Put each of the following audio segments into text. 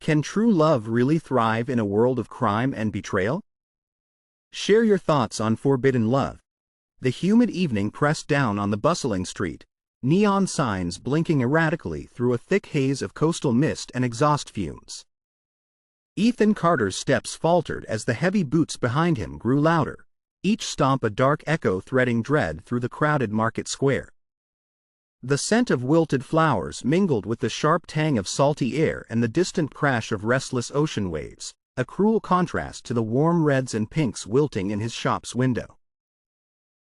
Can true love really thrive in a world of crime and betrayal? Share your thoughts on Forbidden Love. The humid evening pressed down on the bustling street, neon signs blinking erratically through a thick haze of coastal mist and exhaust fumes. Ethan Carter's steps faltered as the heavy boots behind him grew louder, each stomp a dark echo threading dread through the crowded market square. The scent of wilted flowers mingled with the sharp tang of salty air and the distant crash of restless ocean waves, a cruel contrast to the warm reds and pinks wilting in his shop's window.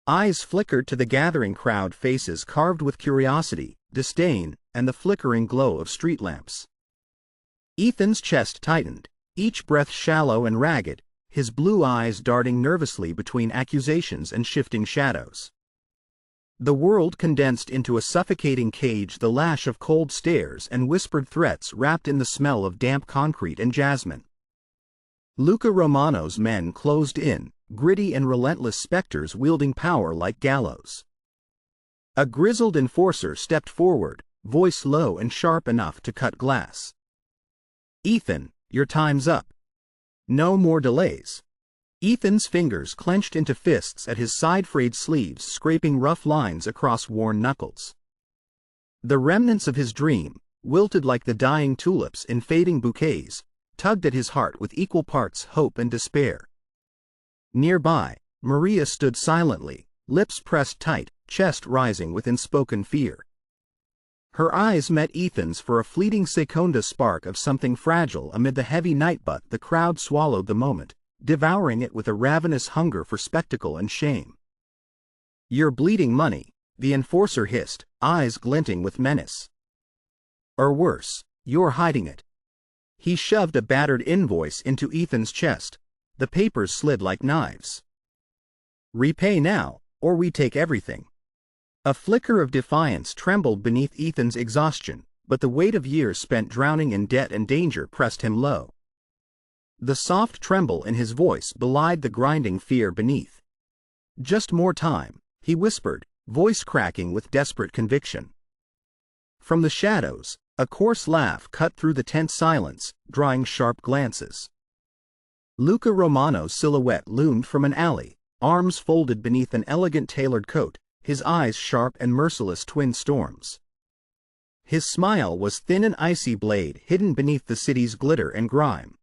Eyes flickered to the gathering crowd, faces carved with curiosity, disdain, and the flickering glow of street lamps. Ethan's chest tightened, each breath shallow and ragged, his blue eyes darting nervously between accusations and shifting shadows. The world condensed into a suffocating cage, the lash of cold stares and whispered threats wrapped in the smell of damp concrete and jasmine. Luca Romano's men closed in, gritty and relentless specters wielding power like gallows. A grizzled enforcer stepped forward, voice low and sharp enough to cut glass. "Ethan, your time's up. No more delays." Ethan's fingers clenched into fists at his side-frayed sleeves, scraping rough lines across worn knuckles. The remnants of his dream, wilted like the dying tulips in fading bouquets, tugged at his heart with equal parts hope and despair. Nearby, Maria stood silently, lips pressed tight, chest rising with unspoken fear. Her eyes met Ethan's for a fleeting seconda spark of something fragile amid the heavy night, but the crowd swallowed the moment, devouring it with a ravenous hunger for spectacle and shame. "You're bleeding money," the enforcer hissed, eyes glinting with menace. "Or worse, you're hiding it." He shoved a battered invoice into Ethan's chest. The papers slid like knives. "Repay now, or we take everything." A flicker of defiance trembled beneath Ethan's exhaustion, but the weight of years spent drowning in debt and danger pressed him low. The soft tremble in his voice belied the grinding fear beneath. "Just more time," he whispered, voice cracking with desperate conviction. From the shadows, a coarse laugh cut through the tense silence, drawing sharp glances. Luca Romano's silhouette loomed from an alley, arms folded beneath an elegant tailored coat, his eyes sharp and merciless twin storms. His smile was thin and icy blade hidden beneath the city's glitter and grime.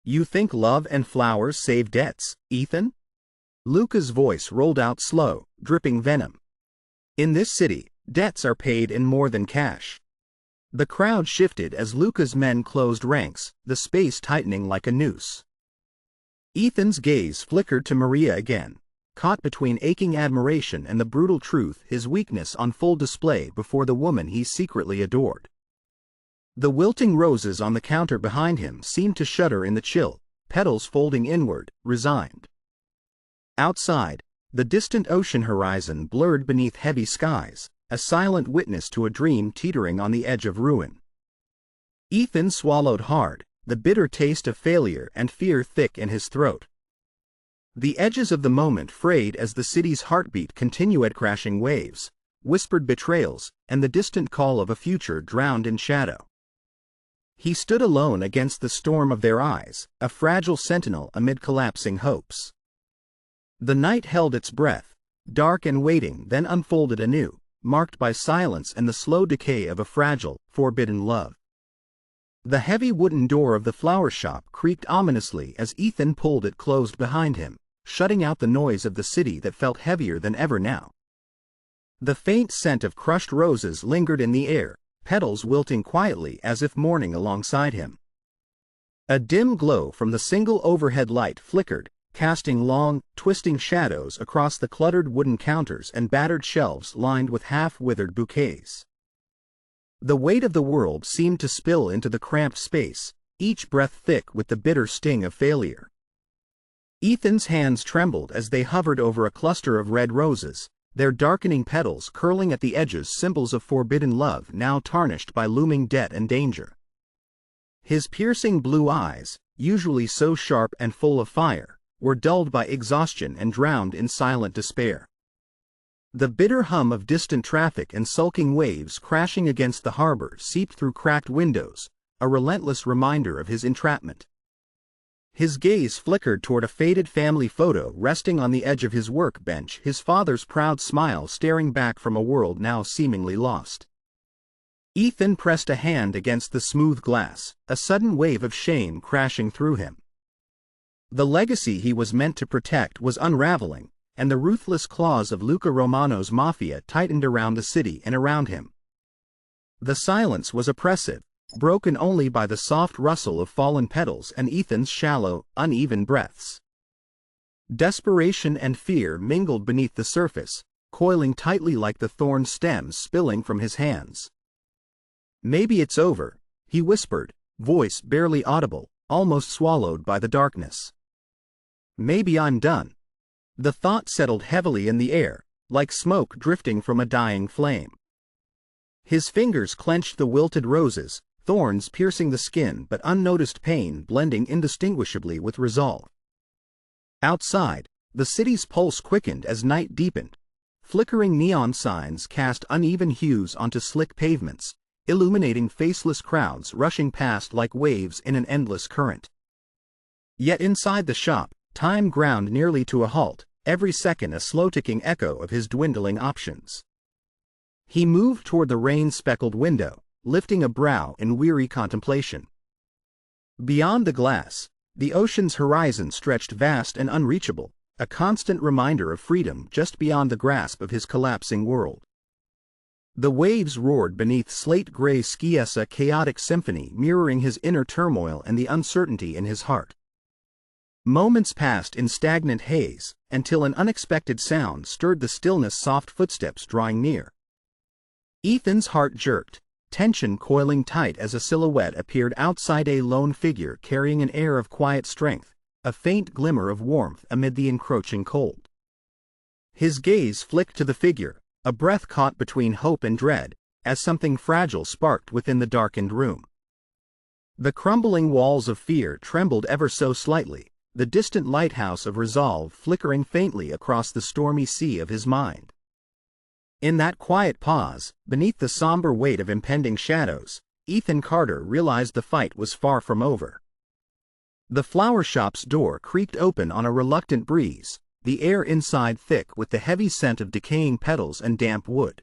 "You think love and flowers save debts, Ethan?" Luca's voice rolled out slow, dripping venom. "In this city, debts are paid in more than cash." The crowd shifted as Luca's men closed ranks, the space tightening like a noose. Ethan's gaze flickered to Maria again, caught between aching admiration and the brutal truth, his weakness on full display before the woman he secretly adored. The wilting roses on the counter behind him seemed to shudder in the chill, petals folding inward, resigned. Outside, the distant ocean horizon blurred beneath heavy skies, a silent witness to a dream teetering on the edge of ruin. Ethan swallowed hard, the bitter taste of failure and fear thick in his throat. The edges of the moment frayed as the city's heartbeat continued, crashing waves, whispered betrayals, and the distant call of a future drowned in shadow. He stood alone against the storm of their eyes, a fragile sentinel amid collapsing hopes. The night held its breath, dark and waiting, then unfolded anew, marked by silence and the slow decay of a fragile, forbidden love. The heavy wooden door of the flower shop creaked ominously as Ethan pulled it closed behind him, shutting out the noise of the city that felt heavier than ever now. The faint scent of crushed roses lingered in the air, petals wilting quietly as if mourning alongside him. A dim glow from the single overhead light flickered, casting long, twisting shadows across the cluttered wooden counters and battered shelves lined with half-withered bouquets. The weight of the world seemed to spill into the cramped space, each breath thick with the bitter sting of failure. Ethan's hands trembled as they hovered over a cluster of red roses, their darkening petals curling at the edges, symbols of forbidden love now tarnished by looming debt and danger. His piercing blue eyes, usually so sharp and full of fire, were dulled by exhaustion and drowned in silent despair. The bitter hum of distant traffic and sulking waves crashing against the harbor seeped through cracked windows, a relentless reminder of his entrapment. His gaze flickered toward a faded family photo resting on the edge of his workbench, his father's proud smile staring back from a world now seemingly lost. Ethan pressed a hand against the smooth glass, a sudden wave of shame crashing through him. The legacy he was meant to protect was unraveling, and the ruthless claws of Luca Romano's Mafia tightened around the city and around him. The silence was oppressive, broken only by the soft rustle of fallen petals and Ethan's shallow, uneven breaths. Desperation and fear mingled beneath the surface, coiling tightly like the thorn stems spilling from his hands. "Maybe it's over," he whispered, voice barely audible, almost swallowed by the darkness. "Maybe I'm done." The thought settled heavily in the air, like smoke drifting from a dying flame. His fingers clenched the wilted roses, thorns piercing the skin but unnoticed pain blending indistinguishably with resolve. Outside, the city's pulse quickened as night deepened. Flickering neon signs cast uneven hues onto slick pavements, illuminating faceless crowds rushing past like waves in an endless current. Yet inside the shop, time ground nearly to a halt, every second a slow-ticking echo of his dwindling options. He moved toward the rain-speckled window, lifting a brow in weary contemplation. Beyond the glass, the ocean's horizon stretched vast and unreachable, a constant reminder of freedom just beyond the grasp of his collapsing world. The waves roared beneath slate-gray skies, a chaotic symphony mirroring his inner turmoil and the uncertainty in his heart. Moments passed in stagnant haze, until an unexpected sound stirred the stillness, soft footsteps drawing near. Ethan's heart jerked, tension coiling tight as a silhouette appeared outside, a lone figure carrying an air of quiet strength, a faint glimmer of warmth amid the encroaching cold. His gaze flicked to the figure, a breath caught between hope and dread, as something fragile sparked within the darkened room. The crumbling walls of fear trembled ever so slightly, the distant lighthouse of resolve flickering faintly across the stormy sea of his mind. In that quiet pause, beneath the somber weight of impending shadows, Ethan Carter realized the fight was far from over. The flower shop's door creaked open on a reluctant breeze, the air inside thick with the heavy scent of decaying petals and damp wood.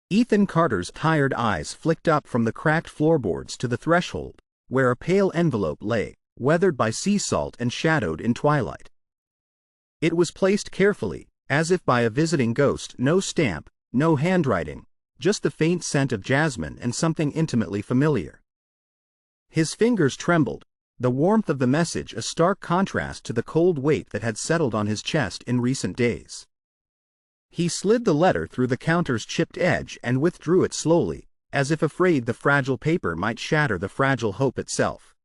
Ethan Carter's tired eyes flicked up from the cracked floorboards to the threshold, where a pale envelope lay, weathered by sea salt and shadowed in twilight. It was placed carefully, as if by a visiting ghost, no stamp, no handwriting, just the faint scent of jasmine and something intimately familiar. His fingers trembled, the warmth of the message a stark contrast to the cold weight that had settled on his chest in recent days. He slid the letter through the counter's chipped edge and withdrew it slowly, as if afraid the fragile paper might shatter the fragile hope itself.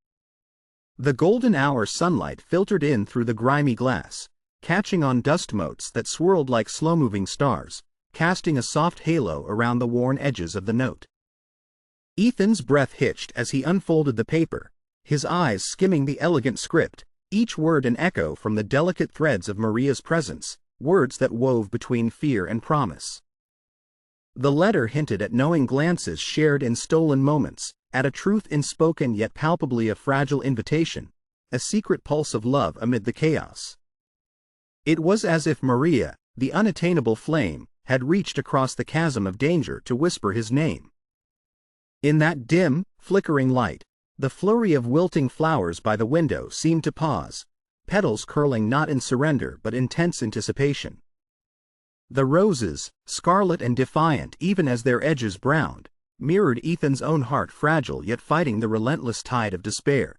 The golden hour sunlight filtered in through the grimy glass, catching on dust motes that swirled like slow-moving stars, casting a soft halo around the worn edges of the note. Ethan's breath hitched as he unfolded the paper, his eyes skimming the elegant script, each word an echo from the delicate threads of Maria's presence, words that wove between fear and promise. The letter hinted at knowing glances shared in stolen moments, at a truth unspoken yet palpably a fragile invitation, a secret pulse of love amid the chaos. It was as if Maria, the unattainable flame, had reached across the chasm of danger to whisper his name. In that dim, flickering light, the flurry of wilting flowers by the window seemed to pause, petals curling not in surrender but in tense anticipation. The roses, scarlet and defiant even as their edges browned, mirrored Ethan's own heart, fragile yet fighting the relentless tide of despair.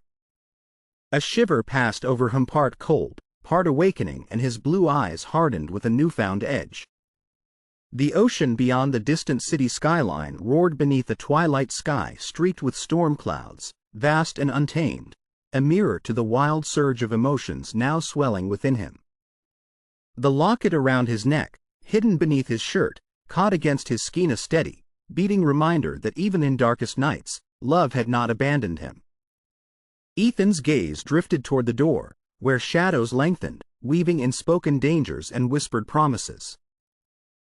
A shiver passed over him, part cold, part awakening, and his blue eyes hardened with a newfound edge. The ocean beyond the distant city skyline roared beneath a twilight sky streaked with storm clouds, vast and untamed, a mirror to the wild surge of emotions now swelling within him. The locket around his neck, hidden beneath his shirt, caught against his skin, a steady, beating reminder that even in darkest nights, love had not abandoned him. Ethan's gaze drifted toward the door, where shadows lengthened, weaving unspoken dangers and whispered promises.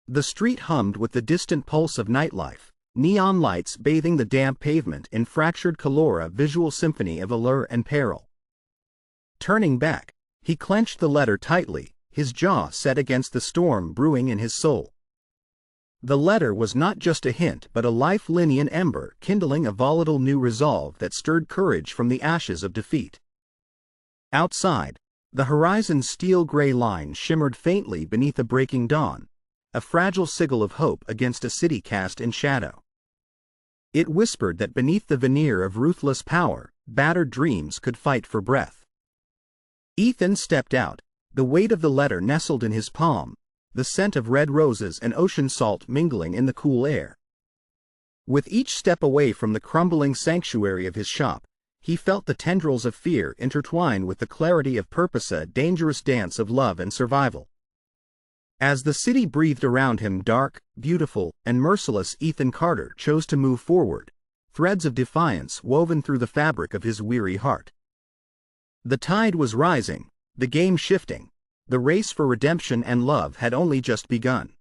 The street hummed with the distant pulse of nightlife, neon lights bathing the damp pavement in fractured color, a visual symphony of allure and peril. Turning back, he clenched the letter tightly, his jaw set against the storm brewing in his soul. The letter was not just a hint but a life-linean ember kindling a volatile new resolve that stirred courage from the ashes of defeat. Outside, the horizon's steel-gray line shimmered faintly beneath the breaking dawn, a fragile sigil of hope against a city cast in shadow. It whispered that beneath the veneer of ruthless power, battered dreams could fight for breath. Ethan stepped out, the weight of the letter nestled in his palm, the scent of red roses and ocean salt mingling in the cool air. With each step away from the crumbling sanctuary of his shop, he felt the tendrils of fear intertwine with the clarity of purpose, a dangerous dance of love and survival. As the city breathed around him, dark, beautiful, and merciless, Ethan Carter chose to move forward, threads of defiance woven through the fabric of his weary heart. The tide was rising, the game shifting. The race for redemption and love had only just begun.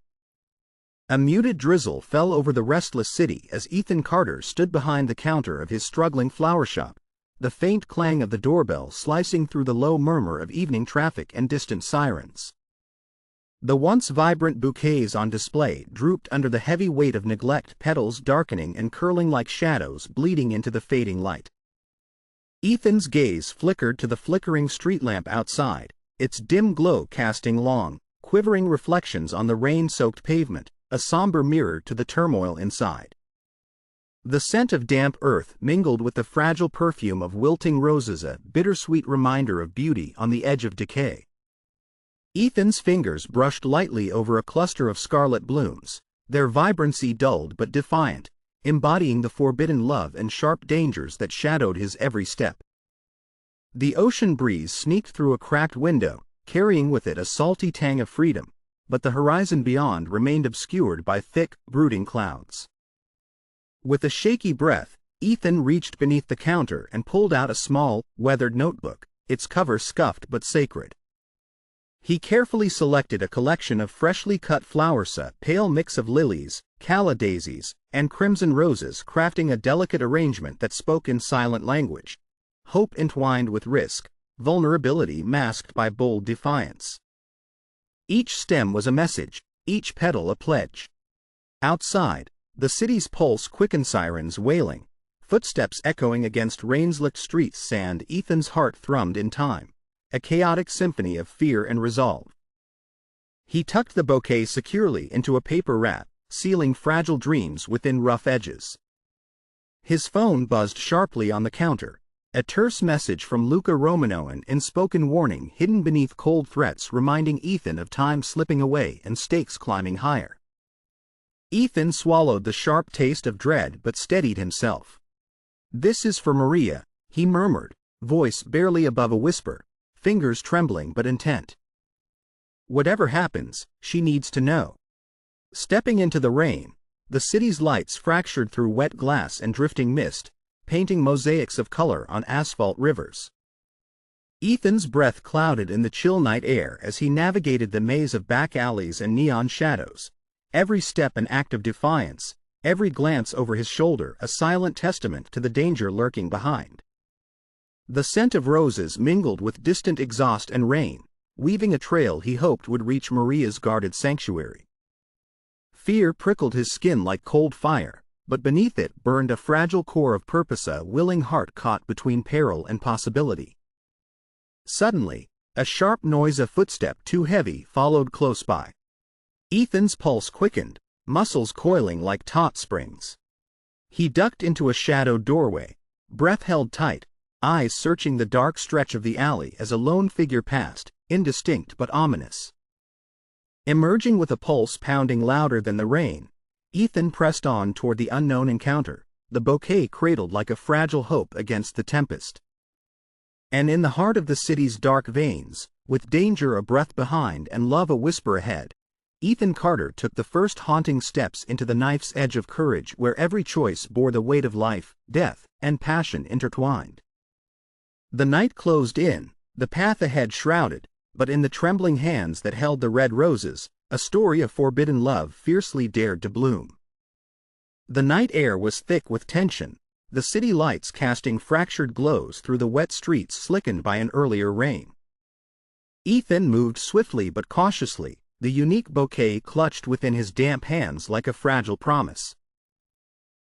A muted drizzle fell over the restless city as Ethan Carter stood behind the counter of his struggling flower shop, the faint clang of the doorbell slicing through the low murmur of evening traffic and distant sirens. The once vibrant bouquets on display drooped under the heavy weight of neglect, petals darkening and curling like shadows bleeding into the fading light. Ethan's gaze flickered to the flickering street lamp outside, its dim glow casting long, quivering reflections on the rain-soaked pavement, a somber mirror to the turmoil inside. The scent of damp earth mingled with the fragile perfume of wilting roses, a bittersweet reminder of beauty on the edge of decay. Ethan's fingers brushed lightly over a cluster of scarlet blooms, their vibrancy dulled but defiant, embodying the forbidden love and sharp dangers that shadowed his every step. The ocean breeze sneaked through a cracked window, carrying with it a salty tang of freedom, but the horizon beyond remained obscured by thick, brooding clouds. With a shaky breath, Ethan reached beneath the counter and pulled out a small, weathered notebook, its cover scuffed but sacred. He carefully selected a collection of freshly cut flowers, a pale mix of lilies, calla daisies, and crimson roses, crafting a delicate arrangement that spoke in silent language. Hope entwined with risk, vulnerability masked by bold defiance. Each stem was a message, each petal a pledge. Outside, the city's pulse quickened, sirens wailing, footsteps echoing against rain-slicked streets. Sand. Ethan's heart thrummed in time, a chaotic symphony of fear and resolve. He tucked the bouquet securely into a paper wrap, sealing fragile dreams within rough edges. His phone buzzed sharply on the counter, a terse message from Luca Romano, an unspoken warning hidden beneath cold threats, reminding Ethan of time slipping away and stakes climbing higher. Ethan swallowed the sharp taste of dread but steadied himself. "This is for Maria," he murmured, voice barely above a whisper, fingers trembling but intent. "Whatever happens, she needs to know." Stepping into the rain, the city's lights fractured through wet glass and drifting mist, painting mosaics of color on asphalt rivers. Ethan's breath clouded in the chill night air as he navigated the maze of back alleys and neon shadows, every step an act of defiance, every glance over his shoulder a silent testament to the danger lurking behind. The scent of roses mingled with distant exhaust and rain, weaving a trail he hoped would reach Maria's guarded sanctuary. Fear prickled his skin like cold fire, but beneath it burned a fragile core of purpose, a willing heart caught between peril and possibility. Suddenly, a sharp noise of footstep too heavy followed close by. Ethan's pulse quickened, muscles coiling like taut springs. He ducked into a shadowed doorway, breath held tight, eyes searching the dark stretch of the alley as a lone figure passed, indistinct but ominous. Emerging with a pulse pounding louder than the rain, Ethan pressed on toward the unknown encounter, the bouquet cradled like a fragile hope against the tempest. And in the heart of the city's dark veins, with danger a breath behind and love a whisper ahead, Ethan Carter took the first haunting steps into the knife's edge of courage, where every choice bore the weight of life, death, and passion intertwined. The night closed in, the path ahead shrouded, but in the trembling hands that held the red roses, a story of forbidden love fiercely dared to bloom. The night air was thick with tension, the city lights casting fractured glows through the wet streets slickened by an earlier rain. Ethan moved swiftly but cautiously, the unique bouquet clutched within his damp hands like a fragile promise.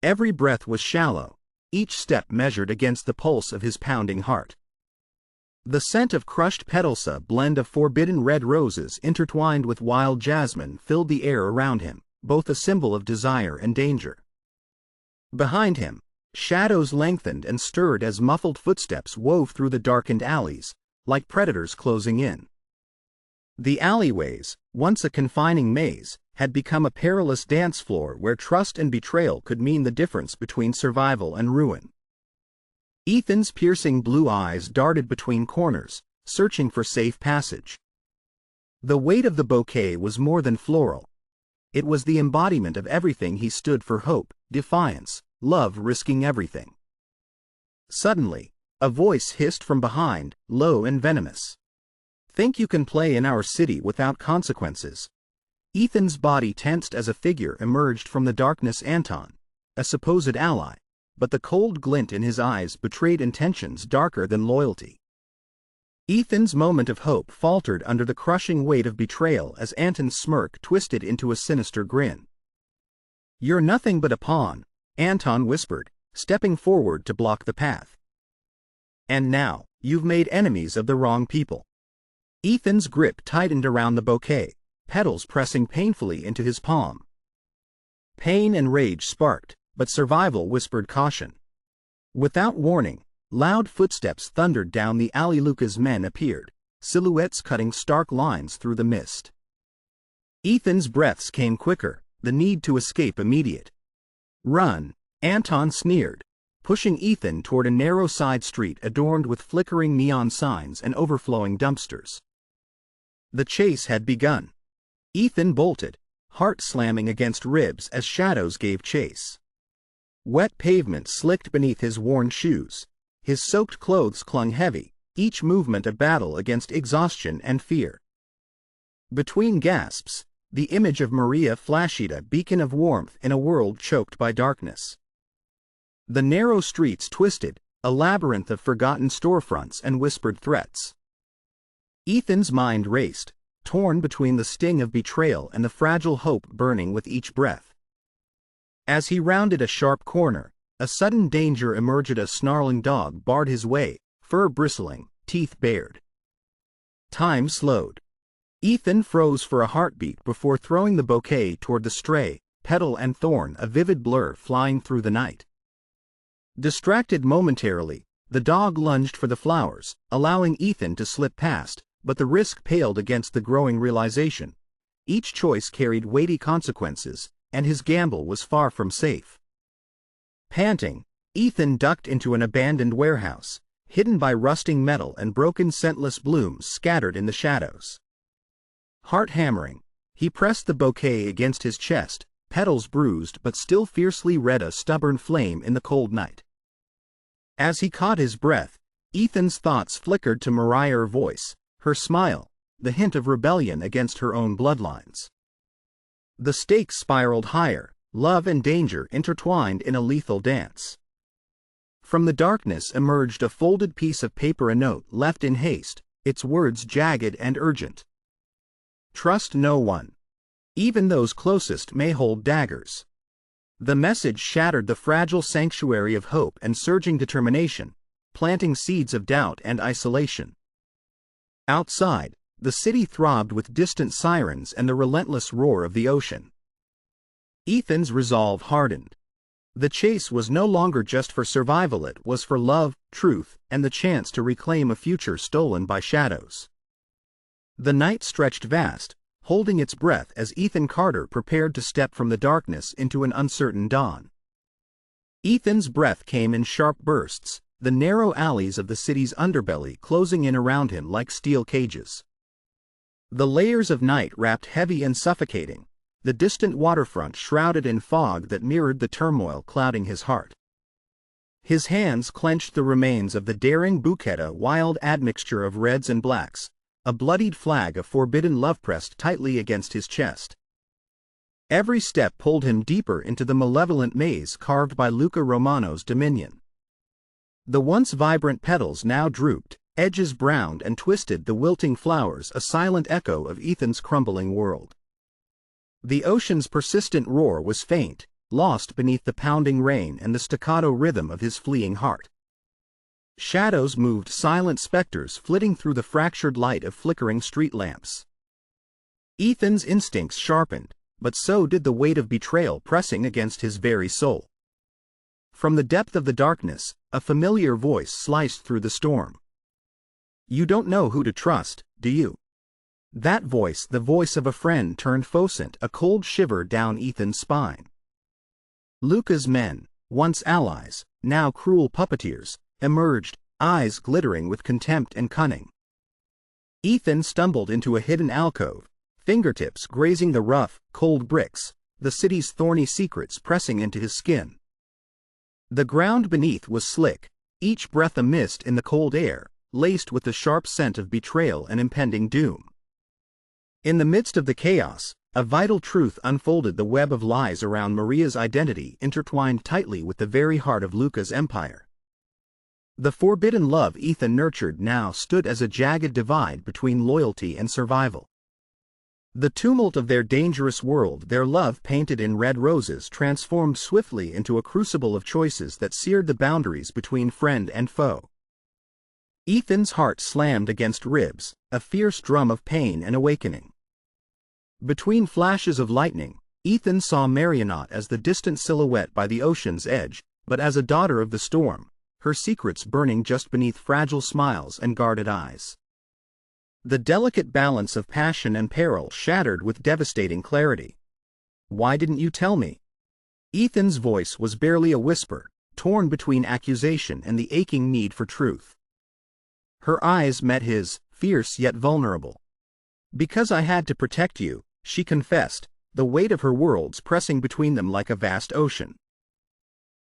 Every breath was shallow, each step measured against the pulse of his pounding heart. The scent of crushed petals, a blend of forbidden red roses intertwined with wild jasmine, filled the air around him, both a symbol of desire and danger. Behind him, shadows lengthened and stirred as muffled footsteps wove through the darkened alleys, like predators closing in. The alleyways, once a confining maze, had become a perilous dance floor where trust and betrayal could mean the difference between survival and ruin. Ethan's piercing blue eyes darted between corners, searching for safe passage. The weight of the bouquet was more than floral. It was the embodiment of everything he stood for: hope, defiance, love, risking everything. Suddenly, a voice hissed from behind, low and venomous. "Think you can play in our city without consequences?" Ethan's body tensed as a figure emerged from the darkness. Anton, a supposed ally, but the cold glint in his eyes betrayed intentions darker than loyalty. Ethan's moment of hope faltered under the crushing weight of betrayal as Anton's smirk twisted into a sinister grin. "You're nothing but a pawn," Anton whispered, stepping forward to block the path. "And now, you've made enemies of the wrong people." Ethan's grip tightened around the bouquet, petals pressing painfully into his palm. Pain and rage sparked, but survival whispered caution. Without warning, loud footsteps thundered down the alley. Luca's men appeared, silhouettes cutting stark lines through the mist. Ethan's breaths came quicker, the need to escape immediate. "Run," Anton sneered, pushing Ethan toward a narrow side street adorned with flickering neon signs and overflowing dumpsters. The chase had begun. Ethan bolted, heart slamming against ribs as shadows gave chase. Wet pavement slicked beneath his worn shoes. His soaked clothes clung heavy, each movement a battle against exhaustion and fear. Between gasps, the image of Maria flashed, a beacon of warmth in a world choked by darkness. The narrow streets twisted, a labyrinth of forgotten storefronts and whispered threats. Ethan's mind raced, torn between the sting of betrayal and the fragile hope burning with each breath. As he rounded a sharp corner, a sudden danger emerged. A snarling dog barred his way, fur bristling, teeth bared. Time slowed. Ethan froze for a heartbeat before throwing the bouquet toward the stray, petal and thorn, a vivid blur flying through the night. Distracted momentarily, the dog lunged for the flowers, allowing Ethan to slip past, but the risk paled against the growing realization. Each choice carried weighty consequences, and his gamble was far from safe. Panting, Ethan ducked into an abandoned warehouse, hidden by rusting metal and broken scentless blooms scattered in the shadows. Heart hammering, he pressed the bouquet against his chest, petals bruised but still fiercely red, a stubborn flame in the cold night. As he caught his breath, Ethan's thoughts flickered to Mariah's voice, her smile, the hint of rebellion against her own bloodlines. The stakes spiraled higher, love and danger intertwined in a lethal dance. From the darkness emerged a folded piece of paper, a note left in haste, its words jagged and urgent. "Trust no one. Even those closest may hold daggers." The message shattered the fragile sanctuary of hope and surging determination, planting seeds of doubt and isolation. Outside, the city throbbed with distant sirens and the relentless roar of the ocean. Ethan's resolve hardened. The chase was no longer just for survival, it was for love, truth, and the chance to reclaim a future stolen by shadows. The night stretched vast, holding its breath as Ethan Carter prepared to step from the darkness into an uncertain dawn. Ethan's breath came in sharp bursts, the narrow alleys of the city's underbelly closing in around him like steel cages. The layers of night wrapped heavy and suffocating, the distant waterfront shrouded in fog that mirrored the turmoil clouding his heart. His hands clenched the remains of the daring Bouquet, a wild admixture of reds and blacks, a bloodied flag of forbidden love pressed tightly against his chest. Every step pulled him deeper into the malevolent maze carved by Luca Romano's dominion. The once vibrant petals now drooped, edges browned and twisted, the wilting flowers a silent echo of Ethan's crumbling world. The ocean's persistent roar was faint, lost beneath the pounding rain and the staccato rhythm of his fleeing heart. Shadows moved, silent specters flitting through the fractured light of flickering street lamps. Ethan's instincts sharpened, but so did the weight of betrayal pressing against his very soul. From the depth of the darkness, a familiar voice sliced through the storm. "You don't know who to trust, do you?" That voice, the voice of a friend turned foe, sent a cold shiver down Ethan's spine. Luca's men, once allies, now cruel puppeteers, emerged, eyes glittering with contempt and cunning. Ethan stumbled into a hidden alcove, fingertips grazing the rough, cold bricks, the city's thorny secrets pressing into his skin. The ground beneath was slick, each breath a mist in the cold air, laced with the sharp scent of betrayal and impending doom. In the midst of the chaos, a vital truth unfolded, the web of lies around Maria's identity intertwined tightly with the very heart of Luca's empire. The forbidden love Ethan nurtured now stood as a jagged divide between loyalty and survival. The tumult of their dangerous world, their love painted in red roses, transformed swiftly into a crucible of choices that seared the boundaries between friend and foe. Ethan's heart slammed against ribs, a fierce drum of pain and awakening. Between flashes of lightning, Ethan saw Maria not as the distant silhouette by the ocean's edge, but as a daughter of the storm, her secrets burning just beneath fragile smiles and guarded eyes. The delicate balance of passion and peril shattered with devastating clarity. "Why didn't you tell me?" Ethan's voice was barely a whisper, torn between accusation and the aching need for truth. Her eyes met his, fierce yet vulnerable. "Because I had to protect you," she confessed, the weight of her worlds pressing between them like a vast ocean.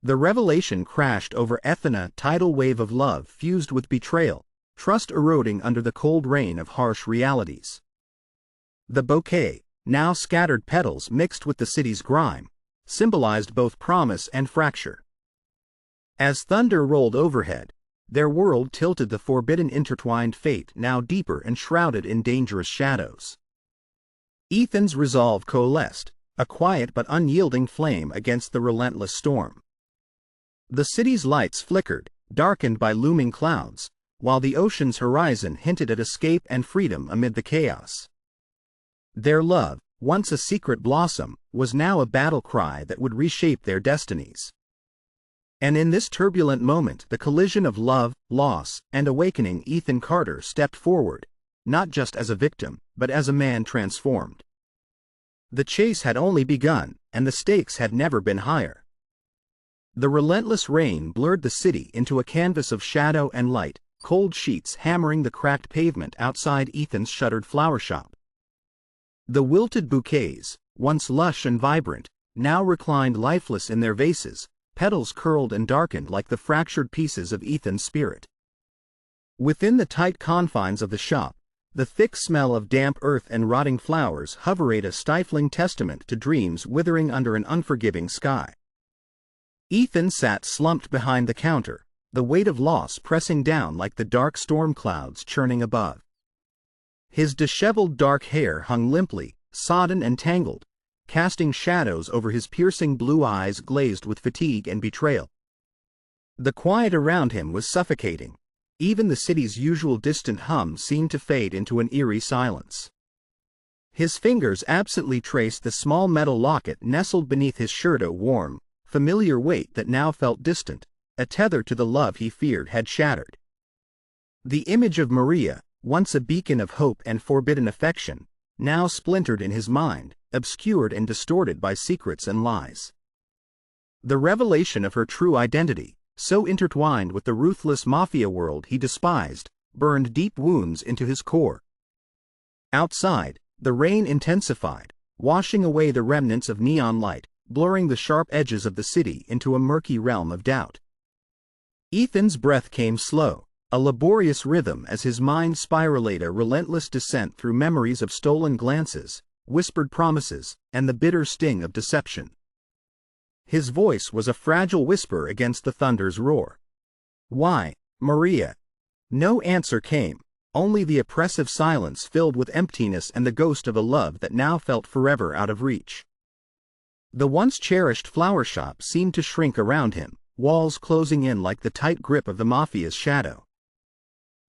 The revelation crashed over Ethan, a tidal wave of love fused with betrayal, trust eroding under the cold rain of harsh realities. The bouquet, now scattered petals mixed with the city's grime, symbolized both promise and fracture. As thunder rolled overhead, their world tilted, the forbidden intertwined fate now deeper and shrouded in dangerous shadows. Ethan's resolve coalesced, a quiet but unyielding flame against the relentless storm. The city's lights flickered, darkened by looming clouds, while the ocean's horizon hinted at escape and freedom amid the chaos. Their love, once a secret blossom, was now a battle cry that would reshape their destinies. And in this turbulent moment, the collision of love, loss, and awakening, Ethan Carter stepped forward, not just as a victim, but as a man transformed. The chase had only begun, and the stakes had never been higher. The relentless rain blurred the city into a canvas of shadow and light, cold sheets hammering the cracked pavement outside Ethan's shuttered flower shop. The wilted bouquets, once lush and vibrant, now reclined lifeless in their vases, petals curled and darkened like the fractured pieces of Ethan's spirit. Within the tight confines of the shop, the thick smell of damp earth and rotting flowers hovered, a stifling testament to dreams withering under an unforgiving sky. Ethan sat slumped behind the counter, the weight of loss pressing down like the dark storm clouds churning above. His disheveled dark hair hung limply, sodden and tangled, casting shadows over his piercing blue eyes glazed with fatigue and betrayal. The quiet around him was suffocating. Even the city's usual distant hum seemed to fade into an eerie silence. His fingers absently traced the small metal locket nestled beneath his shirt, a warm, familiar weight that now felt distant, a tether to the love he feared had shattered. The image of Maria, once a beacon of hope and forbidden affection, now splintered in his mind, obscured and distorted by secrets and lies. The revelation of her true identity, so intertwined with the ruthless Mafia world he despised, burned deep wounds into his core. Outside, the rain intensified, washing away the remnants of neon light, blurring the sharp edges of the city into a murky realm of doubt. Ethan's breath came slow, a laborious rhythm as his mind spiraled, a relentless descent through memories of stolen glances, whispered promises, and the bitter sting of deception. His voice was a fragile whisper against the thunder's roar. "Why, Maria?" No answer came, only the oppressive silence filled with emptiness and the ghost of a love that now felt forever out of reach. The once cherished flower shop seemed to shrink around him, walls closing in like the tight grip of the Mafia's shadow.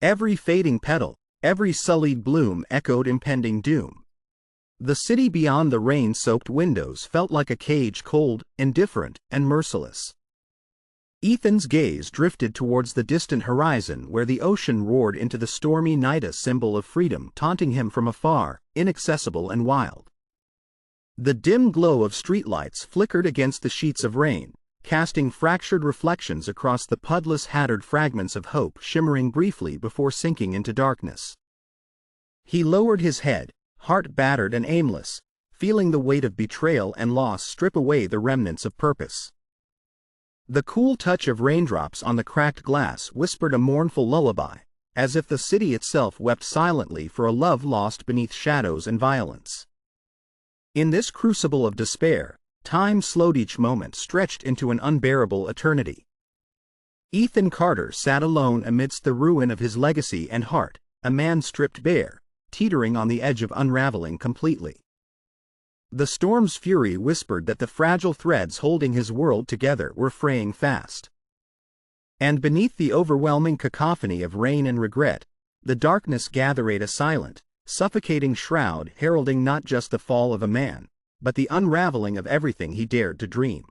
Every fading petal, every sullied bloom echoed impending doom. The city beyond the rain-soaked windows felt like a cage, cold, indifferent, and merciless. Ethan's gaze drifted towards the distant horizon where the ocean roared into the stormy night, a symbol of freedom taunting him from afar, inaccessible and wild. The dim glow of streetlights flickered against the sheets of rain, casting fractured reflections across the pudless, hattered fragments of hope shimmering briefly before sinking into darkness. He lowered his head, heart battered and aimless, feeling the weight of betrayal and loss strip away the remnants of purpose. The cool touch of raindrops on the cracked glass whispered a mournful lullaby, as if the city itself wept silently for a love lost beneath shadows and violence. In this crucible of despair, time slowed, each moment stretched into an unbearable eternity. Ethan Carter sat alone amidst the ruin of his legacy and heart, a man stripped bare, teetering on the edge of unraveling completely. The storm's fury whispered that the fragile threads holding his world together were fraying fast. And beneath the overwhelming cacophony of rain and regret, the darkness gathered, a silent, suffocating shroud heralding not just the fall of a man, but the unraveling of everything he dared to dream.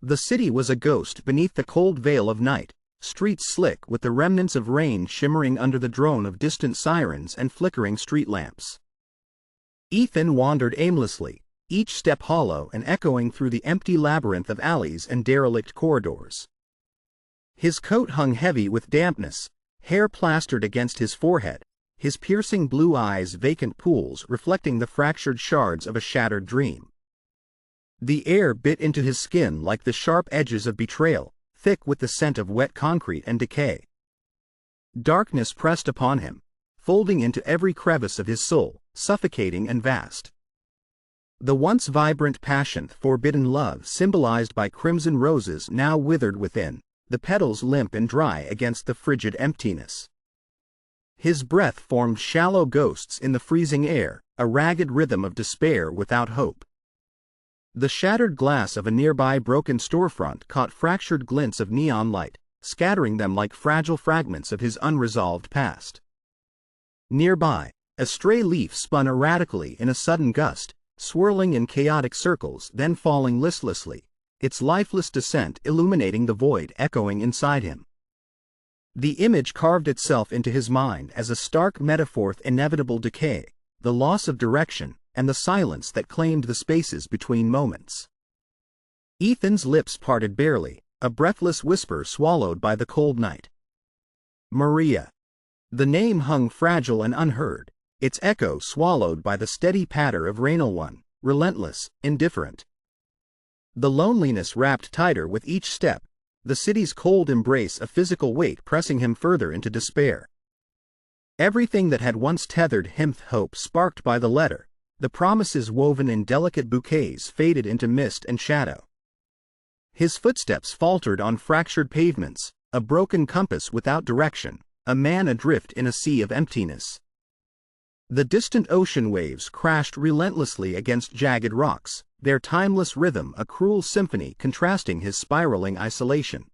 The city was a ghost beneath the cold veil of night, streets slick with the remnants of rain shimmering under the drone of distant sirens and flickering street lamps. Ethan wandered aimlessly, each step hollow and echoing through the empty labyrinth of alleys and derelict corridors. His coat hung heavy with dampness, hair plastered against his forehead, his piercing blue eyes vacant pools reflecting the fractured shards of a shattered dream. The air bit into his skin like the sharp edges of betrayal, thick with the scent of wet concrete and decay. Darkness pressed upon him, folding into every crevice of his soul, suffocating and vast. The once vibrant passion, forbidden love symbolized by crimson roses now withered within, the petals limp and dry against the frigid emptiness. His breath formed shallow ghosts in the freezing air, a ragged rhythm of despair without hope. The shattered glass of a nearby broken storefront caught fractured glints of neon light, scattering them like fragile fragments of his unresolved past. Nearby, a stray leaf spun erratically in a sudden gust, swirling in chaotic circles then falling listlessly, its lifeless descent illuminating the void echoing inside him. The image carved itself into his mind as a stark metaphor of inevitable decay, the loss of direction, and the silence that claimed the spaces between moments. Ethan's lips parted barely, a breathless whisper swallowed by the cold night. Maria. The name hung fragile and unheard, its echo swallowed by the steady patter of rain, one, relentless, indifferent. The loneliness wrapped tighter with each step, the city's cold embrace a physical weight pressing him further into despair. Everything that had once tethered him, hope sparked by the letter, the promises woven in delicate bouquets, faded into mist and shadow. His footsteps faltered on fractured pavements, a broken compass without direction, a man adrift in a sea of emptiness. The distant ocean waves crashed relentlessly against jagged rocks, their timeless rhythm a cruel symphony contrasting his spiraling isolation.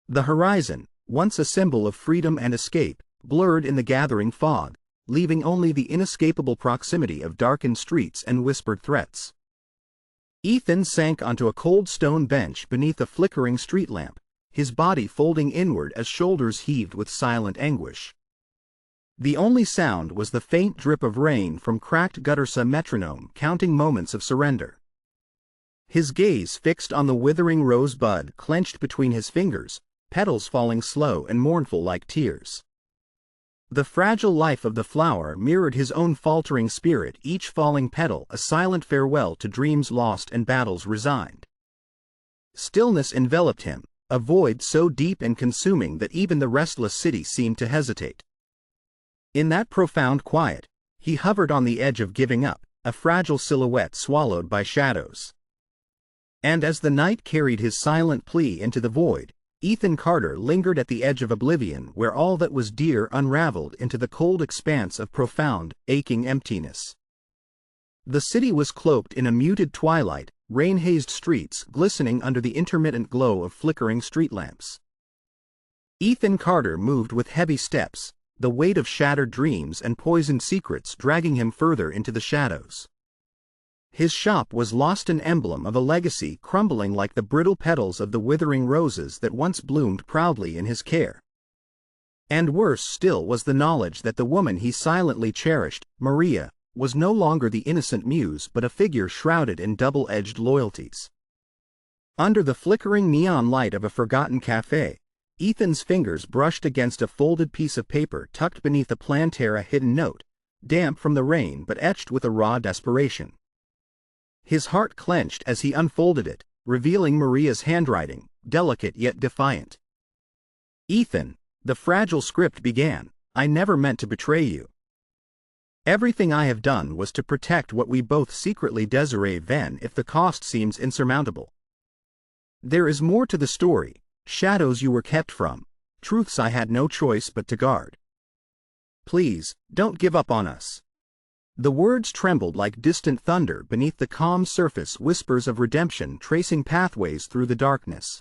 The horizon, once a symbol of freedom and escape, blurred in the gathering fog, leaving only the inescapable proximity of darkened streets and whispered threats. Ethan sank onto a cold stone bench beneath a flickering street lamp, his body folding inward as shoulders heaved with silent anguish. The only sound was the faint drip of rain from cracked gutters, a metronome counting moments of surrender. His gaze fixed on the withering rosebud clenched between his fingers, petals falling slow and mournful like tears. The fragile life of the flower mirrored his own faltering spirit, each falling petal a silent farewell to dreams lost and battles resigned. Stillness enveloped him, a void so deep and consuming that even the restless city seemed to hesitate. In that profound quiet, He hovered on the edge of giving up, a fragile silhouette swallowed by shadows. And as the night carried his silent plea into the void, Ethan Carter lingered at the edge of oblivion where all that was dear unraveled into the cold expanse of profound, aching emptiness. The city was cloaked in a muted twilight, rain-hazed streets glistening under the intermittent glow of flickering street lamps. Ethan Carter moved with heavy steps, the weight of shattered dreams and poisoned secrets dragging him further into the shadows. His shop was lost, an emblem of a legacy crumbling like the brittle petals of the withering roses that once bloomed proudly in his care. And worse still was the knowledge that the woman he silently cherished, Maria, was no longer the innocent muse but a figure shrouded in double-edged loyalties. Under the flickering neon light of a forgotten cafe, Ethan's fingers brushed against a folded piece of paper tucked beneath a Plantera hidden note, damp from the rain but etched with a raw desperation. His heart clenched as he unfolded it, revealing Maria's handwriting, delicate yet defiant. "Ethan," the fragile script began, "I never meant to betray you. Everything I have done was to protect what we both secretly desire, even if the cost seems insurmountable. There is more to the story, shadows you were kept from, truths I had no choice but to guard. Please, don't give up on us." The words trembled like distant thunder beneath the calm surface, whispers of redemption tracing pathways through the darkness.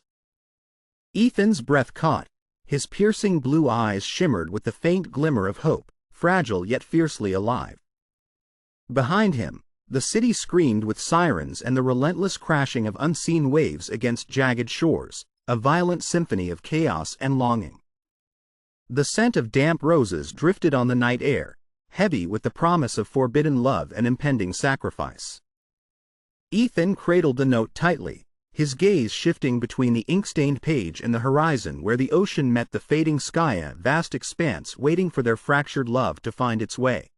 Ethan's breath caught, his piercing blue eyes shimmered with the faint glimmer of hope, fragile yet fiercely alive. Behind him, the city screamed with sirens and the relentless crashing of unseen waves against jagged shores, a violent symphony of chaos and longing. The scent of damp roses drifted on the night air, heavy with the promise of forbidden love and impending sacrifice. Ethan cradled the note tightly, his gaze shifting between the ink-stained page and the horizon where the ocean met the fading sky, a vast expanse waiting for their fractured love to find its way.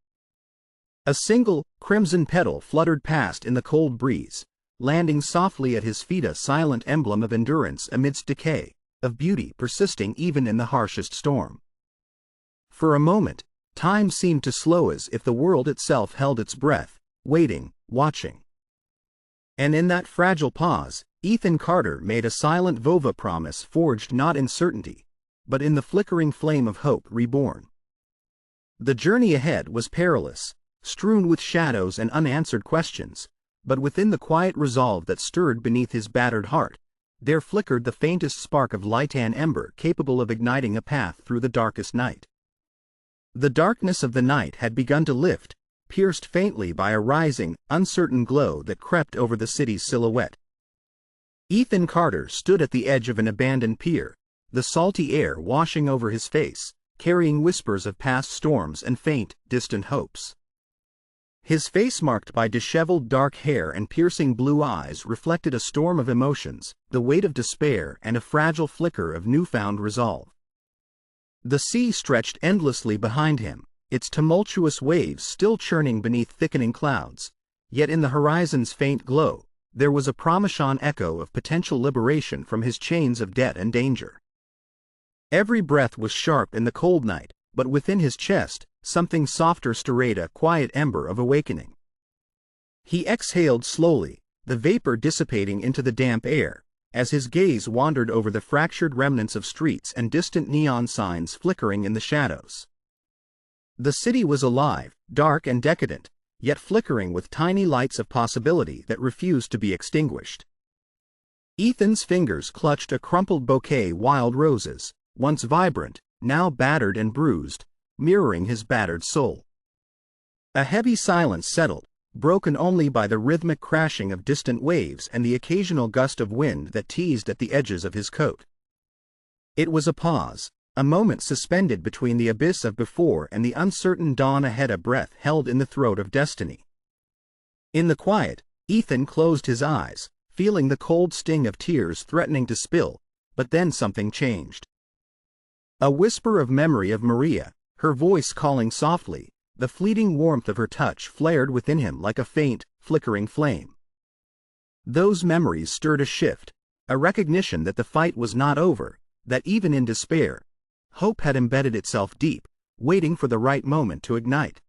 A single, crimson petal fluttered past in the cold breeze, landing softly at his feet, a silent emblem of endurance amidst decay, of beauty persisting even in the harshest storm. For a moment, time seemed to slow, as if the world itself held its breath, waiting, watching. And in that fragile pause, Ethan Carter made a silent vow, promise forged not in certainty, but in the flickering flame of hope reborn. The journey ahead was perilous, strewn with shadows and unanswered questions, but within the quiet resolve that stirred beneath his battered heart, there flickered the faintest spark of light, an ember capable of igniting a path through the darkest night. The darkness of the night had begun to lift, pierced faintly by a rising, uncertain glow that crept over the city's silhouette. Ethan Carter stood at the edge of an abandoned pier, the salty air washing over his face, carrying whispers of past storms and faint, distant hopes. His face, marked by disheveled dark hair and piercing blue eyes, reflected a storm of emotions, the weight of despair and a fragile flicker of newfound resolve. The sea stretched endlessly behind him, its tumultuous waves still churning beneath thickening clouds, yet in the horizon's faint glow, there was a promising echo of potential liberation from his chains of debt and danger. Every breath was sharp in the cold night, but within his chest, something softer stirred, a quiet ember of awakening. He exhaled slowly, the vapor dissipating into the damp air, as his gaze wandered over the fractured remnants of streets and distant neon signs flickering in the shadows. The city was alive, dark and decadent, yet flickering with tiny lights of possibility that refused to be extinguished. Ethan's fingers clutched a crumpled bouquet of wild roses, once vibrant, now battered and bruised, mirroring his battered soul. A heavy silence settled, broken only by the rhythmic crashing of distant waves and the occasional gust of wind that teased at the edges of his coat. It was a pause, a moment suspended between the abyss of before and the uncertain dawn ahead, a breath held in the throat of destiny. In the quiet, Ethan closed his eyes, feeling the cold sting of tears threatening to spill, but then something changed. A whisper of memory of Maria, her voice calling softly, the fleeting warmth of her touch flared within him like a faint, flickering flame. Those memories stirred a shift, a recognition that the fight was not over, that even in despair, hope had embedded itself deep, waiting for the right moment to ignite.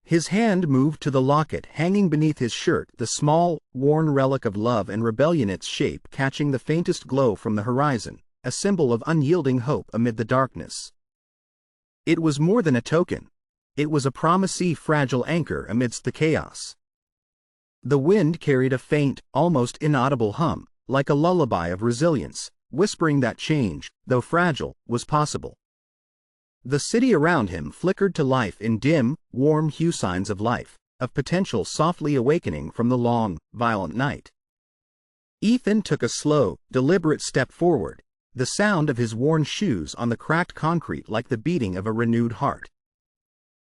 His hand moved to the locket hanging beneath his shirt, the small, worn relic of love and rebellion, its shape catching the faintest glow from the horizon, a symbol of unyielding hope amid the darkness. It was more than a token. It was a promising, fragile anchor amidst the chaos. The wind carried a faint, almost inaudible hum, like a lullaby of resilience, whispering that change, though fragile, was possible. The city around him flickered to life in dim, warm hue, signs of life, of potential softly awakening from the long, violent night. Ethan took a slow, deliberate step forward, the sound of his worn shoes on the cracked concrete like the beating of a renewed heart.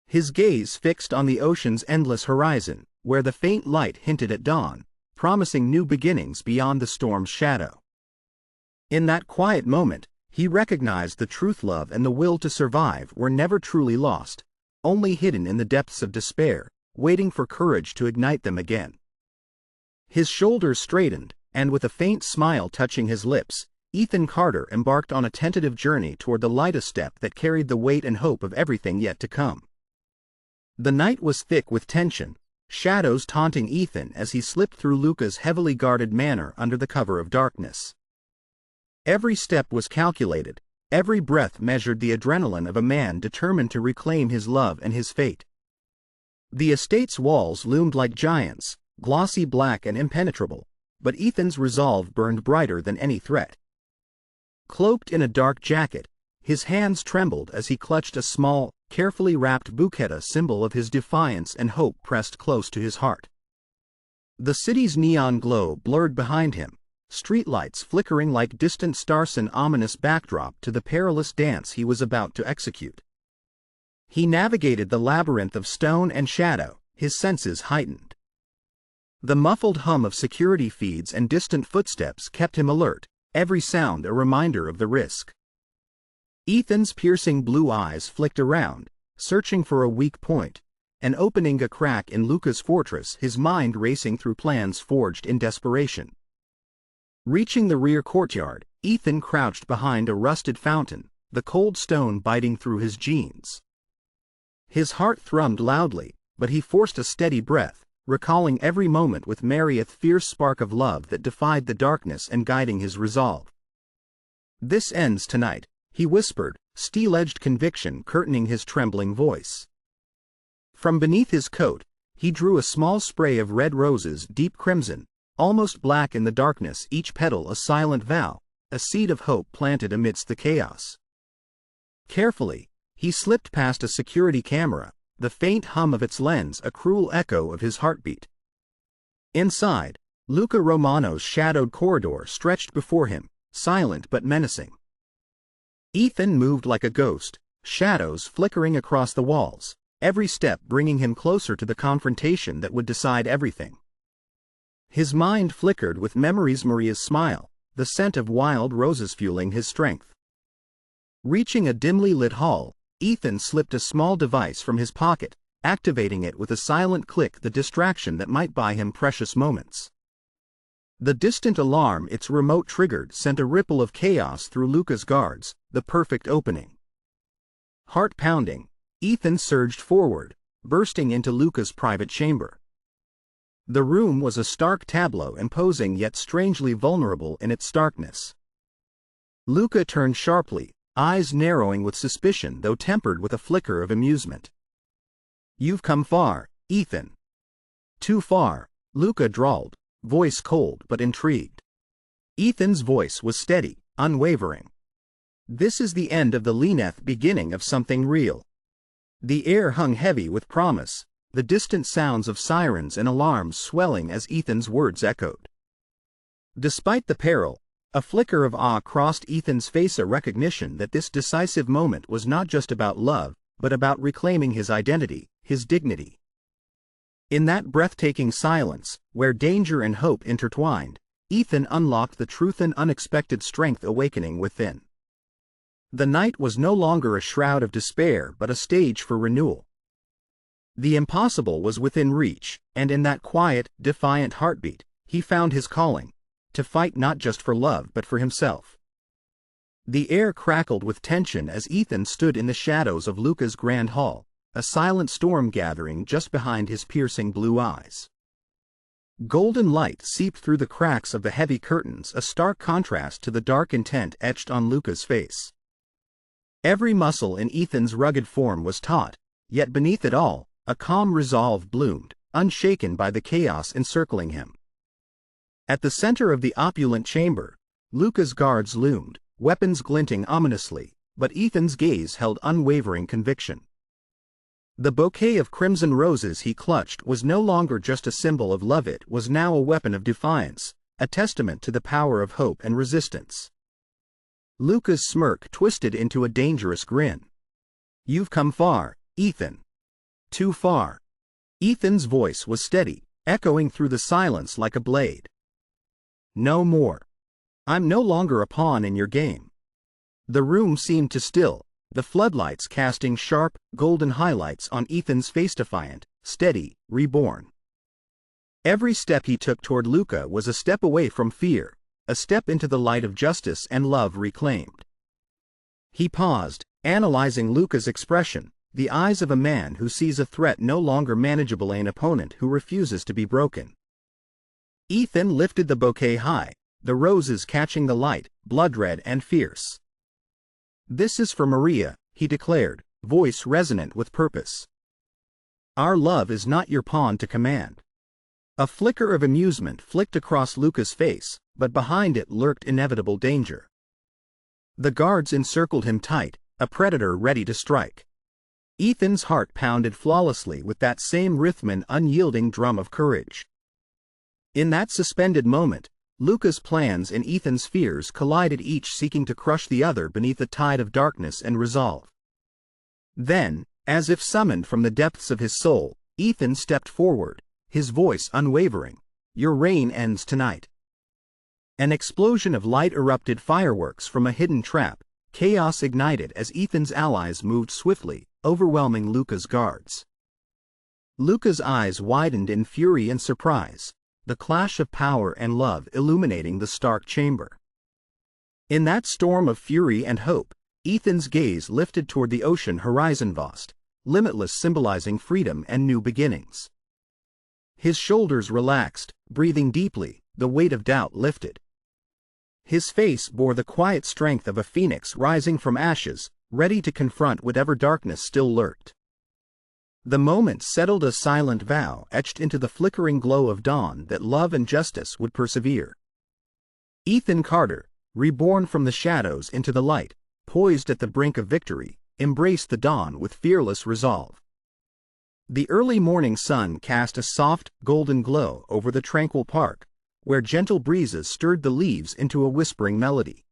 His gaze fixed on the ocean's endless horizon, where the faint light hinted at dawn, promising new beginnings beyond the storm's shadow. In that quiet moment, he recognized the truth: love and the will to survive were never truly lost, only hidden in the depths of despair, waiting for courage to ignite them again. His shoulders straightened, and with a faint smile touching his lips, Ethan Carter embarked on a tentative journey toward the lightest step that carried the weight and hope of everything yet to come. The night was thick with tension, shadows taunting Ethan as he slipped through Luca's heavily guarded manor under the cover of darkness. Every step was calculated, every breath measured the adrenaline of a man determined to reclaim his love and his fate. The estate's walls loomed like giants, glossy black and impenetrable, but Ethan's resolve burned brighter than any threat. Cloaked in a dark jacket, his hands trembled as he clutched a small, carefully wrapped bouquet, a symbol of his defiance and hope pressed close to his heart. The city's neon glow blurred behind him, streetlights flickering like distant stars, an ominous backdrop to the perilous dance he was about to execute. He navigated the labyrinth of stone and shadow, his senses heightened. The muffled hum of security feeds and distant footsteps kept him alert, every sound a reminder of the risk. Ethan's piercing blue eyes flicked around, searching for a weak point, and opening a crack in Luca's fortress, his mind racing through plans forged in desperation. Reaching the rear courtyard, Ethan crouched behind a rusted fountain, the cold stone biting through his jeans. His heart thrummed loudly, but he forced a steady breath, recalling every moment with Mary, a fierce spark of love that defied the darkness and guiding his resolve. "This ends tonight," he whispered, steel-edged conviction curtaining his trembling voice. From beneath his coat, he drew a small spray of red roses, deep crimson, almost black in the darkness, each petal a silent vow, a seed of hope planted amidst the chaos. Carefully, he slipped past a security camera, the faint hum of its lens a cruel echo of his heartbeat. Inside, Luca Romano's shadowed corridor stretched before him, silent but menacing. Ethan moved like a ghost, shadows flickering across the walls, every step bringing him closer to the confrontation that would decide everything. His mind flickered with memories: Maria's smile, the scent of wild roses fueling his strength. Reaching a dimly lit hall, Ethan slipped a small device from his pocket, activating it with a silent click, the distraction that might buy him precious moments. The distant alarm its remote triggered sent a ripple of chaos through Luca's guards, the perfect opening. Heart pounding, Ethan surged forward, bursting into Luca's private chamber. The room was a stark tableau, imposing yet strangely vulnerable in its starkness. Luca turned sharply, eyes narrowing with suspicion though tempered with a flicker of amusement. "You've come far, Ethan." "Too far," Luca drawled, voice cold but intrigued. Ethan's voice was steady, unwavering. "This is the end of the Leneth, beginning of something real." The air hung heavy with promise, the distant sounds of sirens and alarms swelling as Ethan's words echoed. Despite the peril, a flicker of awe crossed Ethan's face, a recognition that this decisive moment was not just about love, but about reclaiming his identity, his dignity. In that breathtaking silence, where danger and hope intertwined, Ethan unlocked the truth, an unexpected strength awakening within. The night was no longer a shroud of despair but a stage for renewal. The impossible was within reach, and in that quiet, defiant heartbeat, he found his calling, to fight not just for love but for himself. The air crackled with tension as Ethan stood in the shadows of Luca's grand hall, a silent storm gathering just behind his piercing blue eyes. Golden light seeped through the cracks of the heavy curtains, a stark contrast to the dark intent etched on Luca's face. Every muscle in Ethan's rugged form was taut, yet beneath it all, a calm resolve bloomed, unshaken by the chaos encircling him. At the center of the opulent chamber, Luca's guards loomed, weapons glinting ominously, but Ethan's gaze held unwavering conviction. The bouquet of crimson roses he clutched was no longer just a symbol of love, it was now a weapon of defiance, a testament to the power of hope and resistance. Luca's smirk twisted into a dangerous grin. "You've come far, Ethan. Too far." Ethan's voice was steady, echoing through the silence like a blade. "No more. I'm no longer a pawn in your game." The room seemed to still, the floodlights casting sharp, golden highlights on Ethan's face, defiant, steady, reborn. Every step he took toward Luca was a step away from fear, a step into the light of justice and love reclaimed. He paused, analyzing Luca's expression, the eyes of a man who sees a threat no longer manageable, an opponent who refuses to be broken. Ethan lifted the bouquet high, the roses catching the light, blood-red and fierce. "This is for Maria," he declared, voice resonant with purpose. "Our love is not your pawn to command." A flicker of amusement flicked across Luca's face, but behind it lurked inevitable danger. The guards encircled him tight, a predator ready to strike. Ethan's heart pounded flawlessly with that same rhythm, an unyielding drum of courage. In that suspended moment, Luca's plans and Ethan's fears collided, each seeking to crush the other beneath a tide of darkness and resolve. Then, as if summoned from the depths of his soul, Ethan stepped forward, his voice unwavering. "Your reign ends tonight." An explosion of light erupted, fireworks from a hidden trap, chaos ignited as Ethan's allies moved swiftly, overwhelming Luca's guards. Luca's eyes widened in fury and surprise, the clash of power and love illuminating the stark chamber. In that storm of fury and hope, Ethan's gaze lifted toward the ocean horizon, vast, limitless, symbolizing freedom and new beginnings. His shoulders relaxed, breathing deeply, the weight of doubt lifted. His face bore the quiet strength of a phoenix rising from ashes, ready to confront whatever darkness still lurked. The moment settled, a silent vow etched into the flickering glow of dawn that love and justice would persevere. Ethan Carter, reborn from the shadows into the light, poised at the brink of victory, embraced the dawn with fearless resolve. The early morning sun cast a soft, golden glow over the tranquil park, where gentle breezes stirred the leaves into a whispering melody.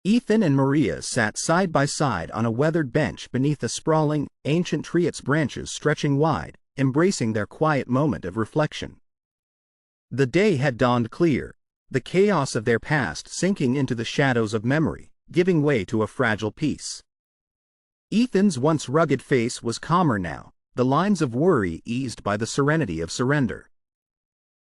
Ethan and Maria sat side by side on a weathered bench beneath a sprawling, ancient tree, its branches stretching wide, embracing their quiet moment of reflection. The day had dawned clear, the chaos of their past sinking into the shadows of memory, giving way to a fragile peace. Ethan's once rugged face was calmer now, the lines of worry eased by the serenity of surrender.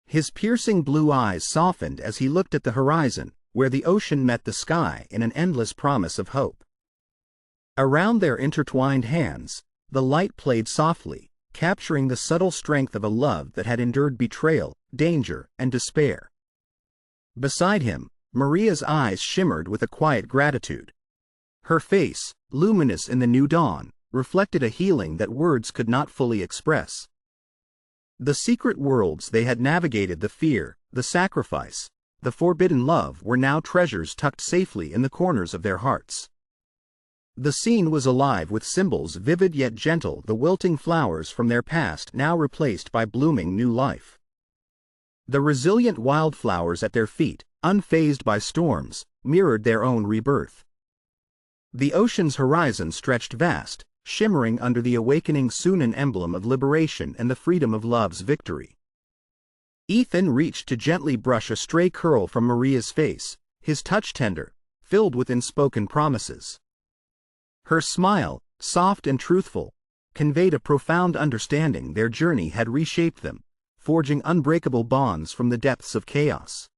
His piercing blue eyes softened as he looked at the horizon, where the ocean met the sky in an endless promise of hope. Around their intertwined hands, the light played softly, capturing the subtle strength of a love that had endured betrayal, danger, and despair. Beside him, Maria's eyes shimmered with a quiet gratitude. Her face, luminous in the new dawn, reflected a healing that words could not fully express. The secret worlds they had navigated, the fear, the sacrifice, the forbidden love, were now treasures tucked safely in the corners of their hearts. The scene was alive with symbols, vivid yet gentle, the wilting flowers from their past now replaced by blooming new life. The resilient wildflowers at their feet, unfazed by storms, mirrored their own rebirth. The ocean's horizon stretched vast, shimmering under the awakening sun, an emblem of liberation and the freedom of love's victory. Ethan reached to gently brush a stray curl from Maria's face, his touch tender, filled with unspoken promises. Her smile, soft and truthful, conveyed a profound understanding. Their journey had reshaped them, forging unbreakable bonds from the depths of chaos.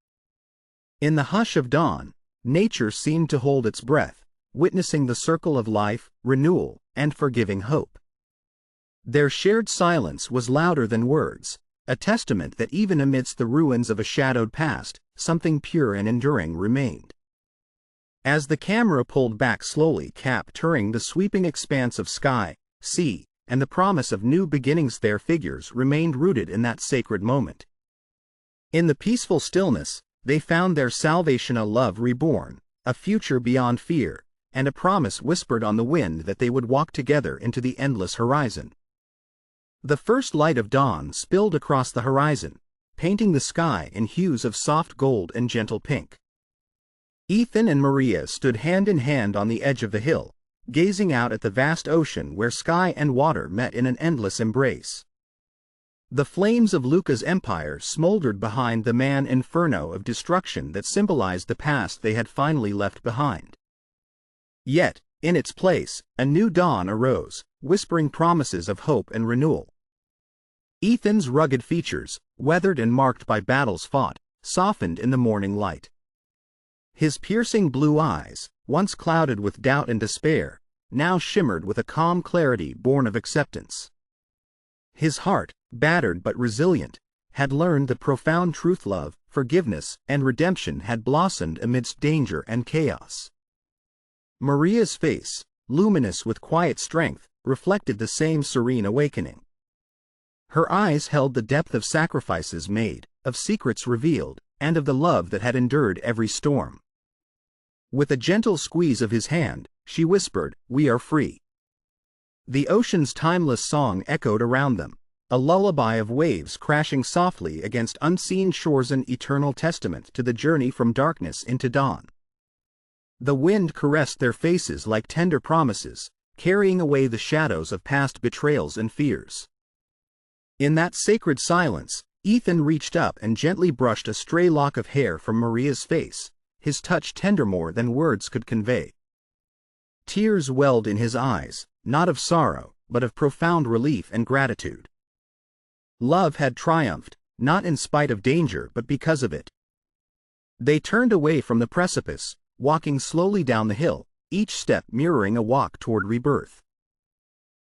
In the hush of dawn, nature seemed to hold its breath, witnessing the circle of life, renewal, and forgiving hope. Their shared silence was louder than words, a testament that even amidst the ruins of a shadowed past, something pure and enduring remained. As the camera pulled back slowly, capturing the sweeping expanse of sky, sea, and the promise of new beginnings, their figures remained rooted in that sacred moment. In the peaceful stillness, they found their salvation, a love reborn, a future beyond fear, and a promise whispered on the wind that they would walk together into the endless horizon. The first light of dawn spilled across the horizon, painting the sky in hues of soft gold and gentle pink. Ethan and Maria stood hand in hand on the edge of the hill, gazing out at the vast ocean where sky and water met in an endless embrace. The flames of Luca's empire smoldered behind the man inferno of destruction that symbolized the past they had finally left behind. Yet, in its place, a new dawn arose, whispering promises of hope and renewal. Ethan's rugged features, weathered and marked by battles fought, softened in the morning light. His piercing blue eyes, once clouded with doubt and despair, now shimmered with a calm clarity born of acceptance. His heart, battered but resilient, had learned the profound truth: love, forgiveness, and redemption had blossomed amidst danger and chaos. Maria's face, luminous with quiet strength, reflected the same serene awakening. Her eyes held the depth of sacrifices made, of secrets revealed, and of the love that had endured every storm. With a gentle squeeze of his hand, she whispered, "We are free." The ocean's timeless song echoed around them, a lullaby of waves crashing softly against unseen shores, an eternal testament to the journey from darkness into dawn. The wind caressed their faces like tender promises, carrying away the shadows of past betrayals and fears. In that sacred silence, Ethan reached up and gently brushed a stray lock of hair from Maria's face, his touch tender more than words could convey. Tears welled in his eyes, not of sorrow, but of profound relief and gratitude. Love had triumphed, not in spite of danger but because of it. They turned away from the precipice, walking slowly down the hill, each step mirroring a walk toward rebirth.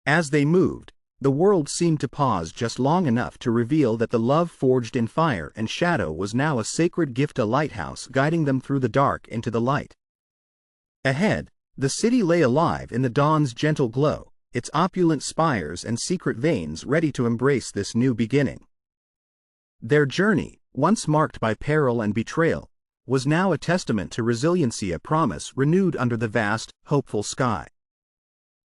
As they moved, the world seemed to pause just long enough to reveal that the love forged in fire and shadow was now a sacred gift, a lighthouse guiding them through the dark into the light. Ahead, the city lay alive in the dawn's gentle glow, its opulent spires and secret veins ready to embrace this new beginning. Their journey, once marked by peril and betrayal, was now a testament to resiliency, a promise renewed under the vast, hopeful sky.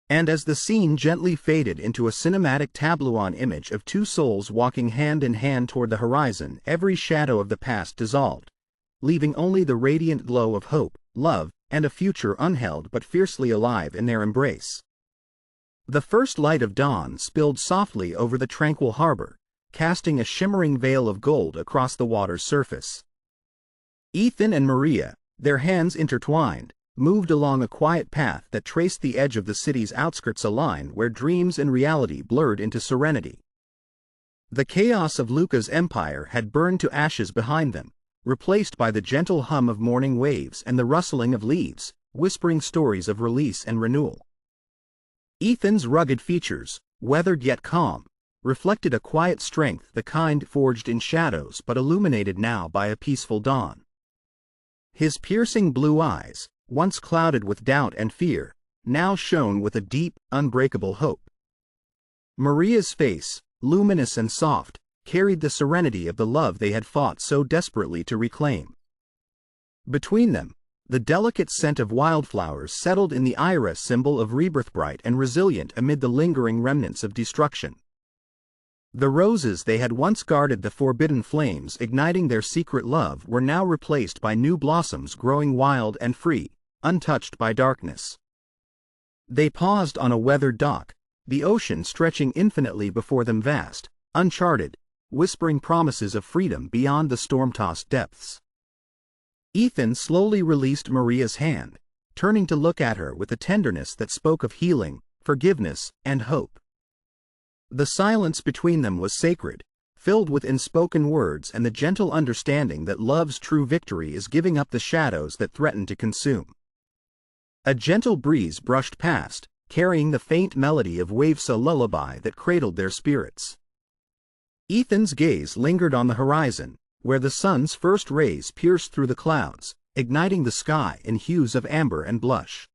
And as the scene gently faded into a cinematic tableau image of two souls walking hand in hand toward the horizon, every shadow of the past dissolved, leaving only the radiant glow of hope, love, and a future unheld but fiercely alive in their embrace. The first light of dawn spilled softly over the tranquil harbor, casting a shimmering veil of gold across the water's surface. Ethan and Maria, their hands intertwined, moved along a quiet path that traced the edge of the city's outskirts, a line where dreams and reality blurred into serenity. The chaos of Luca's empire had burned to ashes behind them, replaced by the gentle hum of morning waves and the rustling of leaves, whispering stories of release and renewal. Ethan's rugged features, weathered yet calm, reflected a quiet strength, the kind forged in shadows but illuminated now by a peaceful dawn. His piercing blue eyes, once clouded with doubt and fear, now shone with a deep, unbreakable hope. Maria's face, luminous and soft, carried the serenity of the love they had fought so desperately to reclaim. Between them, the delicate scent of wildflowers settled in the iris, symbol of rebirth, bright and resilient amid the lingering remnants of destruction. The roses they had once guarded, the forbidden flames igniting their secret love, were now replaced by new blossoms growing wild and free, untouched by darkness. They paused on a weathered dock, the ocean stretching infinitely before them, vast, uncharted, whispering promises of freedom beyond the storm-tossed depths. Ethan slowly released Maria's hand, turning to look at her with a tenderness that spoke of healing, forgiveness, and hope. The silence between them was sacred, filled with unspoken words and the gentle understanding that love's true victory is giving up the shadows that threaten to consume. A gentle breeze brushed past, carrying the faint melody of waves, a lullaby that cradled their spirits. Ethan's gaze lingered on the horizon, where the sun's first rays pierced through the clouds, igniting the sky in hues of amber and blush.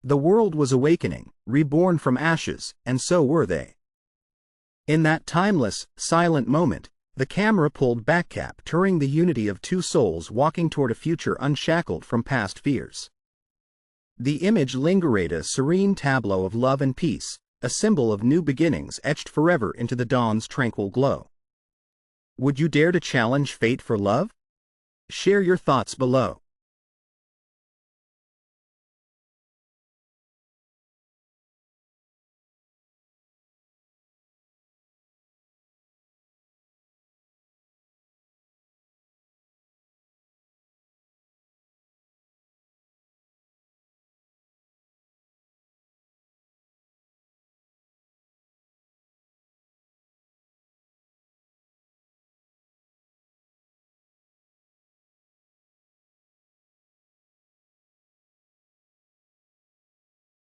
The world was awakening, reborn from ashes, and so were they. In that timeless, silent moment, the camera pulled back, capturing the unity of two souls walking toward a future unshackled from past fears. The image lingered, a serene tableau of love and peace, a symbol of new beginnings etched forever into the dawn's tranquil glow. Would you dare to challenge fate for love? Share your thoughts below.